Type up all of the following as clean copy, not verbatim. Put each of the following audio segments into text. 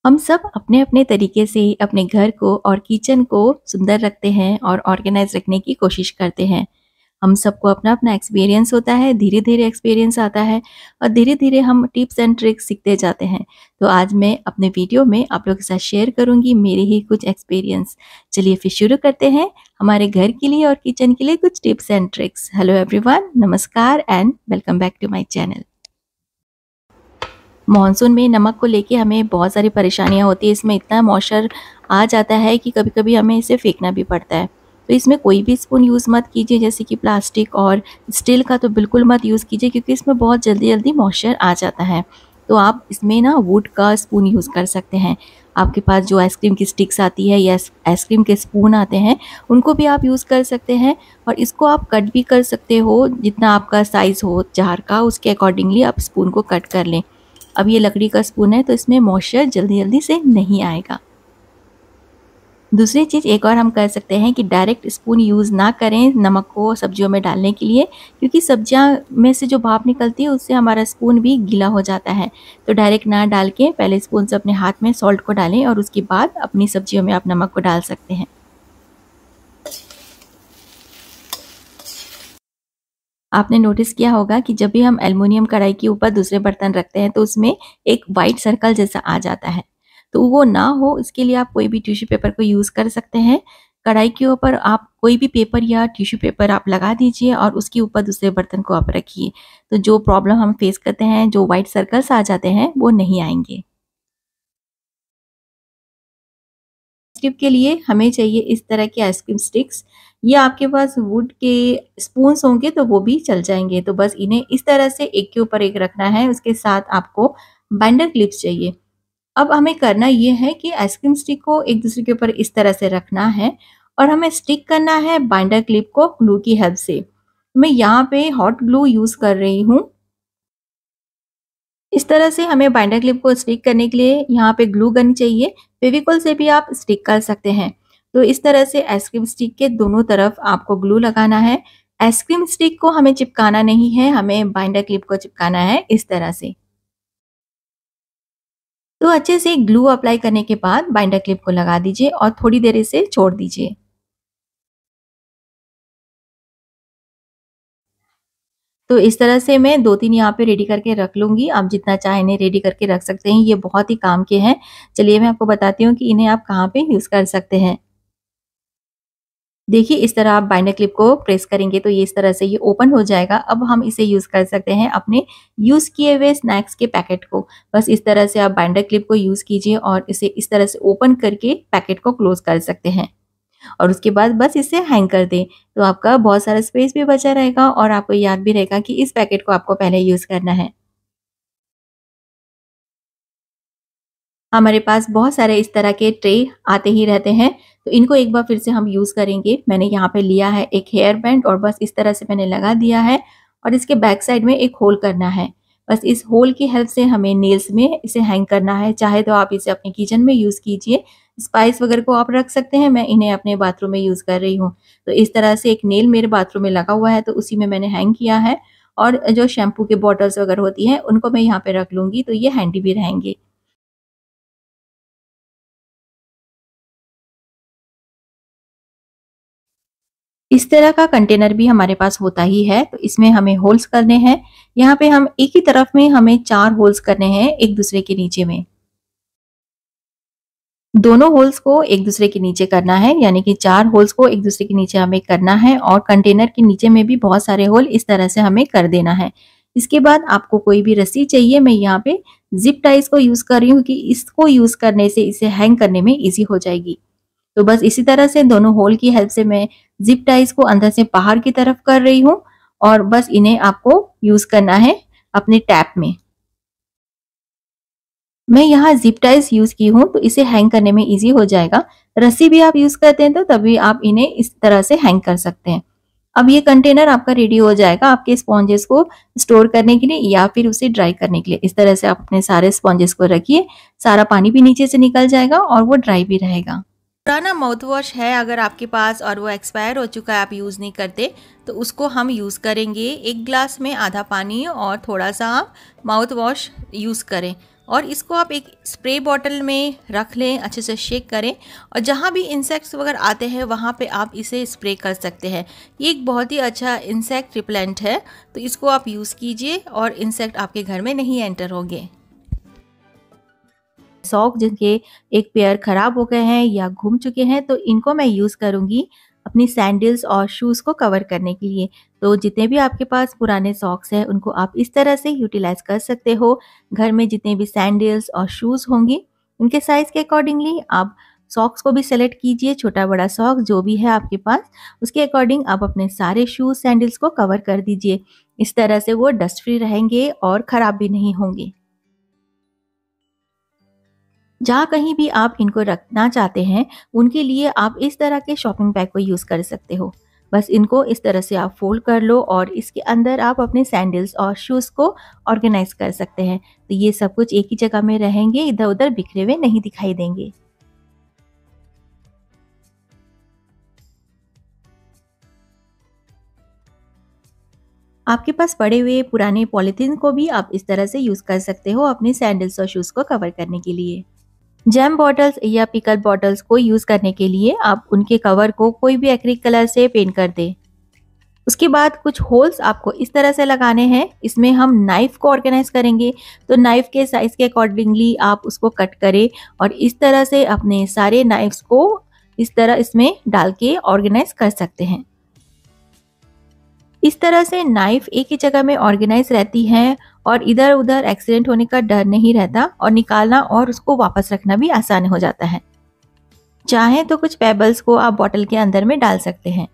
हम सब अपने अपने तरीके से अपने घर को और किचन को सुंदर रखते हैं और ऑर्गेनाइज रखने की कोशिश करते हैं। हम सबको अपना अपना एक्सपीरियंस होता है, धीरे धीरे एक्सपीरियंस आता है और धीरे धीरे हम टिप्स एंड ट्रिक्स सीखते जाते हैं। तो आज मैं अपने वीडियो में आप लोगों के साथ शेयर करूंगी मेरे ही कुछ एक्सपीरियंस। चलिए फिर शुरू करते हैं हमारे घर के लिए और किचन के लिए कुछ tips and tricks. Hello everyone, नमस्कार and welcome back to my channel. Monsoon में नमक को लेके हमें बहुत सारी परेशानियाँ होती है। इसमें इतना मॉइस्चर आ जाता है कि कभी-कभी हमें इसे फेंकना भी पड़ता है। तो इसमें कोई भी स्पून यूज़ मत कीजिए, जैसे कि प्लास्टिक और स्टील का तो बिल्कुल मत यूज़ कीजिए, क्योंकि इसमें बहुत जल्दी-जल्दी मॉइस्चर आ जाता है। तो आप इसमें ना वुड का स्पून यूज़ कर सकते हैं। आपके पास जो आइसक्रीम की स्टिक्स आती है या आइसक्रीम के स्पून आते हैं, उनको भी आप यूज़ कर सकते हैं और इसको आप कट भी कर सकते हो। जितना आपका साइज़ हो जार का, उसके अकॉर्डिंगली आप स्पून को कट कर लें। अब ये लकड़ी का स्पून है तो इसमें मॉइस्चर जल्दी-जल्दी से नहीं आएगा। दूसरी चीज़ एक और हम कर सकते हैं कि डायरेक्ट स्पून यूज़ ना करें नमक को सब्जियों में डालने के लिए, क्योंकि सब्जियां में से जो भाप निकलती है उससे हमारा स्पून भी गीला हो जाता है। तो डायरेक्ट ना डाल के पहले स्पून से अपने हाथ में सॉल्ट को डालें और उसके बाद अपनी सब्जियों में आप नमक को डाल सकते हैं। आपने नोटिस किया होगा कि जब भी हम एल्युमिनियम कढ़ाई के ऊपर दूसरे बर्तन रखते हैं तो उसमें एक वाइट सर्कल जैसा आ जाता है। तो वो ना हो, इसके लिए आप कोई भी टिश्यू पेपर को यूज़ कर सकते हैं। कढ़ाई के ऊपर आप कोई भी पेपर या टिश्यू पेपर आप लगा दीजिए और उसके ऊपर दूसरे बर्तन को आप रखिए। तो जो प्रॉब्लम हम फेस करते हैं, जो वाइट सर्कल्स आ जाते हैं, वो नहीं आएंगे। टिप के लिए हमें चाहिए इस तरह के आइसक्रीम स्टिक्स, या आपके पास वुड के स्पून्स होंगे तो वो भी चल जाएंगे। तो बस इन्हें इस तरह से एक के ऊपर एक रखना है। उसके साथ आपको बाइंडर क्लिप्स चाहिए। अब हमें करना ये है कि आइसक्रीम स्टिक को एक दूसरे के ऊपर इस तरह से रखना है और हमें स्टिक करना है बाइंडर क्लिप को ग्लू की हेल्प से। मैं यहाँ पे हॉट ग्लू यूज कर रही हूँ। इस तरह से हमें बाइंडर क्लिप को स्टिक करने के लिए यहाँ पे ग्लू गन चाहिए। फेविकॉल से भी आप स्टिक कर सकते हैं। तो इस तरह से आइसक्रीम स्टिक के दोनों तरफ आपको ग्लू लगाना है। आइसक्रीम स्टिक को हमें चिपकाना नहीं है, हमें बाइंडर क्लिप को चिपकाना है इस तरह से। तो अच्छे से ग्लू अप्लाई करने के बाद बाइंडर क्लिप को लगा दीजिए और थोड़ी देर इसे छोड़ दीजिए। तो इस तरह से मैं 2-3 यहाँ पे रेडी करके रख लूँगी। आप जितना चाहे इन्हें रेडी करके रख सकते हैं, ये बहुत ही काम के हैं। चलिए मैं आपको बताती हूँ कि इन्हें आप कहाँ पे यूज़ कर सकते हैं। देखिए इस तरह आप बाइंडर क्लिप को प्रेस करेंगे तो ये इस तरह से ये ओपन हो जाएगा। अब हम इसे यूज़ कर सकते हैं अपने यूज़ किए हुए स्नैक्स के पैकेट को। बस इस तरह से आप बाइंडर क्लिप को यूज़ कीजिए और इसे इस तरह से ओपन करके पैकेट को क्लोज़ कर सकते हैं। और उसके बाद बस इसे हैंग कर दें। तो आपका बहुत सारा स्पेस भी बचा रहेगा और आपको याद भी रहेगा कि इस पैकेट को आपको पहले यूज़ करना है। हमारे पास बहुत सारे इस तरह के ट्रे आते ही रहते हैं, तो इनको एक बार फिर से हम यूज़ करेंगे। मैंने यहाँ पे लिया है एक हेयर बैंड और बस इस तरह से मैंने लगा दिया है और इसके बैक साइड में एक होल करना है। बस इस होल की हेल्प से हमें नेल्स में इसे हैंग करना है। चाहे तो आप इसे अपने किचन में यूज़ कीजिए, स्पाइस वगैरह को आप रख सकते हैं। मैं इन्हें अपने बाथरूम में यूज़ कर रही हूँ। तो इस तरह से एक नेल मेरे बाथरूम में लगा हुआ है, तो उसी में मैंने हैंग किया है। और जो शैम्पू की बॉटल्स वगैरह होती हैं, उनको मैं यहाँ पे रख लूँगी, तो ये हैंडी भी रहेंगे। इस तरह का कंटेनर भी हमारे पास होता ही है, तो इसमें हमें होल्स करने हैं। यहाँ पे हम एक ही तरफ में हमें 4 होल्स करने हैं एक दूसरे के नीचे में। दोनों होल्स को एक दूसरे के नीचे करना है, यानी कि 4 होल्स को एक दूसरे के नीचे हमें करना है और कंटेनर के नीचे में भी बहुत सारे होल इस तरह से हमें कर देना है। इसके बाद आपको कोई भी रस्सी चाहिए। मैं यहाँ पे जिप टाइज को यूज कर रही हूँ कि इसको यूज करने से इसे हैंग करने में इजी हो जाएगी। तो बस इसी तरह से दोनों होल की हेल्प से मैं जिप टाइज को अंदर से बाहर की तरफ कर रही हूँ और बस इन्हें आपको यूज करना है अपने टैप में। मैं यहाँ जिप टाइज यूज की हूँ तो इसे हैंग करने में इजी हो जाएगा। रस्सी भी आप यूज करते हैं तो तभी आप इन्हें इस तरह से हैंग कर सकते हैं। अब ये कंटेनर आपका रेडी हो जाएगा आपके स्पॉन्जेस को स्टोर करने के लिए या फिर उसे ड्राई करने के लिए। इस तरह से आप अपने सारे स्पॉन्जेस को रखिए, सारा पानी भी नीचे से निकल जाएगा और वो ड्राई भी रहेगा। पुराना माउथ वॉश है अगर आपके पास और वो एक्सपायर हो चुका है, आप यूज़ नहीं करते, तो उसको हम यूज़ करेंगे। 1 ग्लास में आधा पानी और थोड़ा सा आप माउथ वॉश यूज़ करें। और इसको आप एक स्प्रे बॉटल में रख लें, अच्छे से शेक करें और जहाँ भी इंसेक्ट्स वगैरह आते हैं वहाँ पे आप इसे स्प्रे कर सकते हैं। ये एक बहुत ही अच्छा इंसेक्ट रिपेलेंट है, तो इसको आप यूज़ कीजिए और इंसेक्ट आपके घर में नहीं एंटर होंगे। सॉक्स जिनके एक पेयर ख़राब हो गए हैं या घूम चुके हैं, तो इनको मैं यूज़ करूँगी अपनी सैंडल्स और शूज़ को कवर करने के लिए। तो जितने भी आपके पास पुराने सॉक्स हैं उनको आप इस तरह से यूटिलाइज़ कर सकते हो। घर में जितने भी सैंडल्स और शूज़ होंगे उनके साइज़ के अकॉर्डिंगली आप सॉक्स को भी सेलेक्ट कीजिए, छोटा-बड़ा सॉक्स जो भी है आपके पास, उसके अकॉर्डिंग आप अपने सारे शूज़ सैंडल्स को कवर कर दीजिए। इस तरह से वो डस्ट फ्री रहेंगे और ख़राब भी नहीं होंगे। जहाँ कहीं भी आप इनको रखना चाहते हैं, उनके लिए आप इस तरह के शॉपिंग बैग को यूज़ कर सकते हो। बस इनको इस तरह से आप फ़ोल्ड कर लो और इसके अंदर आप अपने सैंडल्स और शूज़ को ऑर्गेनाइज़ कर सकते हैं। तो ये सब कुछ एक ही जगह में रहेंगे, इधर-उधर बिखरे हुए नहीं दिखाई देंगे। आपके पास पड़े हुए पुराने पॉलीथीन को भी आप इस तरह से यूज़ कर सकते हो अपने सैंडल्स और शूज़ को कवर करने के लिए। जैम बॉटल्स या पिकल बॉटल्स को यूज़ करने के लिए आप उनके कवर को कोई भी एक्रिलिक कलर से पेंट कर दें। उसके बाद कुछ होल्स आपको इस तरह से लगाने हैं, इसमें हम नाइफ को ऑर्गेनाइज करेंगे। तो नाइफ के साइज के अकॉर्डिंगली आप उसको कट करें और इस तरह से अपने सारे नाइफ्स को इस तरह इसमें डाल के ऑर्गेनाइज कर सकते हैं। इस तरह से नाइफ एक ही जगह में ऑर्गेनाइज रहती हैं और इधर उधर एक्सीडेंट होने का डर नहीं रहता और निकालना और उसको वापस रखना भी आसान हो जाता है। चाहें तो कुछ पेबल्स को आप बॉटल के अंदर में डाल सकते हैं।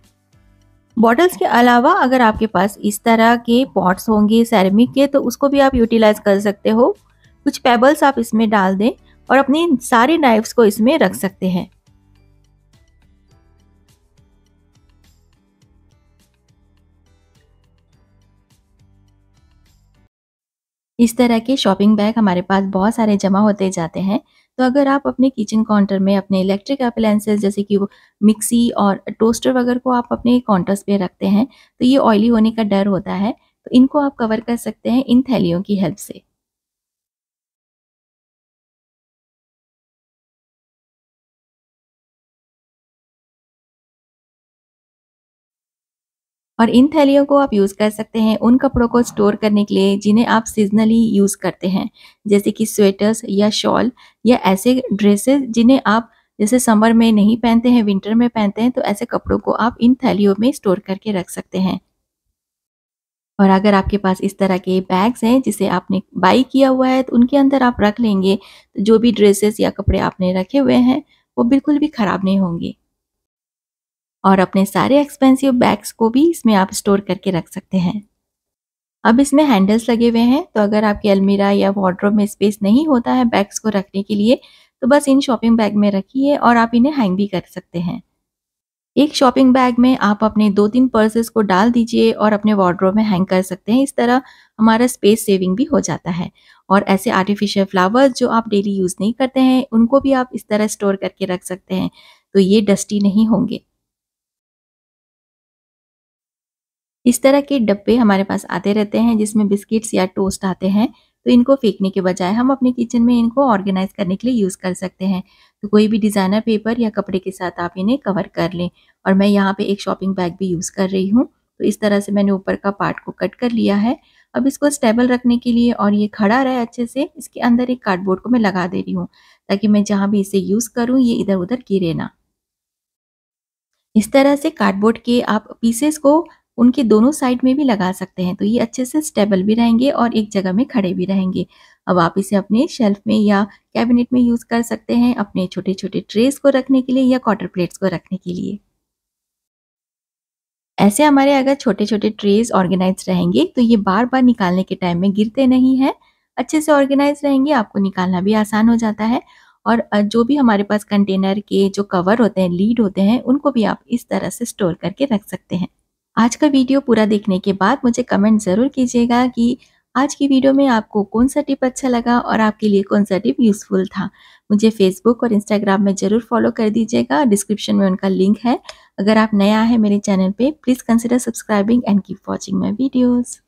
बॉटल्स के अलावा अगर आपके पास इस तरह के पॉट्स होंगे सेरेमिक के, तो उसको भी आप यूटिलाइज कर सकते हो। कुछ पेबल्स आप इसमें डाल दें और अपनी सारी नाइफ्स को इसमें रख सकते हैं। इस तरह के शॉपिंग बैग हमारे पास बहुत सारे जमा होते जाते हैं। तो अगर आप अपने किचन काउंटर में अपने इलेक्ट्रिक अप्लायंसेस जैसे कि वो मिक्सी और टोस्टर वगैरह को आप अपने काउंटर्स पे रखते हैं, तो ये ऑयली होने का डर होता है, तो इनको आप कवर कर सकते हैं इन थैलियों की हेल्प से। और इन थैलियों को आप यूज़ कर सकते हैं उन कपड़ों को स्टोर करने के लिए जिन्हें आप सीज़नली यूज़ करते हैं, जैसे कि स्वेटर्स या शॉल या ऐसे ड्रेसेस जिन्हें आप जैसे समर में नहीं पहनते हैं, विंटर में पहनते हैं, तो ऐसे कपड़ों को आप इन थैलियों में स्टोर करके रख सकते हैं। और अगर आपके पास इस तरह के बैग्स हैं जिसे आपने बाई किया हुआ है, तो उनके अंदर आप रख लेंगे, तो जो भी ड्रेसेस या कपड़े आपने रखे हुए हैं, वो बिल्कुल भी खराब नहीं होंगे। और अपने सारे एक्सपेंसिव बैग्स को भी इसमें आप स्टोर करके रख सकते हैं। अब इसमें हैंडल्स लगे हुए हैं, तो अगर आपकी अलमीरा या वार्डरोब में स्पेस नहीं होता है बैग्स को रखने के लिए, तो बस इन शॉपिंग बैग में रखिए और आप इन्हें हैंग भी कर सकते हैं। एक शॉपिंग बैग में आप अपने 2-3 पर्सेस को डाल दीजिए और अपने वार्डरोब में हैंग कर सकते हैं। इस तरह हमारा स्पेस सेविंग भी हो जाता है। और ऐसे आर्टिफिशियल फ्लावर्स जो आप डेली यूज़ नहीं करते हैं, उनको भी आप इस तरह स्टोर करके रख सकते हैं, तो ये डस्टी नहीं होंगे। इस तरह के डब्बे हमारे पास आते रहते हैं जिसमें बिस्किट्स या टोस्ट आते हैं, तो इनको फेंकने के बजाय हम अपने किचन में इनको ऑर्गेनाइज करने के लिए यूज़ कर सकते हैं। तो कोई भी डिज़ाइनर पेपर या कपड़े के साथ आप इन्हें कवर कर लें। और मैं यहाँ पे एक शॉपिंग बैग भी यूज़ कर रही हूँ, तो इस तरह से मैंने ऊपर का पार्ट को कट कर लिया है। अब इसको स्टेबल रखने के लिए और ये खड़ा रहे अच्छे से, इसके अंदर एक कार्डबोर्ड को मैं लगा दे रही हूँ, ताकि मैं जहाँ भी इसे यूज़ करूँ ये इधर-उधर गिरे ना। इस तरह से कार्डबोर्ड के आप पीसेस को उनके दोनों साइड में भी लगा सकते हैं, तो ये अच्छे से स्टेबल भी रहेंगे और एक जगह में खड़े भी रहेंगे। अब आप इसे अपने शेल्फ में या कैबिनेट में यूज़ कर सकते हैं, अपने छोटे-छोटे ट्रेस को रखने के लिए या क्वार्टर प्लेट्स को रखने के लिए। ऐसे हमारे अगर छोटे-छोटे ट्रेस ऑर्गेनाइज रहेंगे, तो ये बार-बार निकालने के टाइम में गिरते नहीं हैं, अच्छे से ऑर्गेनाइज रहेंगे, आपको निकालना भी आसान हो जाता है। और जो भी हमारे पास कंटेनर के जो कवर होते हैं, लीड होते हैं, उनको भी आप इस तरह से स्टोर करके रख सकते हैं। आज का वीडियो पूरा देखने के बाद मुझे कमेंट ज़रूर कीजिएगा कि आज की वीडियो में आपको कौन-सा टिप अच्छा लगा और आपके लिए कौन-सा टिप यूज़फुल था। मुझे फ़ेसबुक और इंस्टाग्राम में ज़रूर फ़ॉलो कर दीजिएगा, डिस्क्रिप्शन में उनका लिंक है। अगर आप नया हैं मेरे चैनल पे, please consider subscribing and keep watching my videos.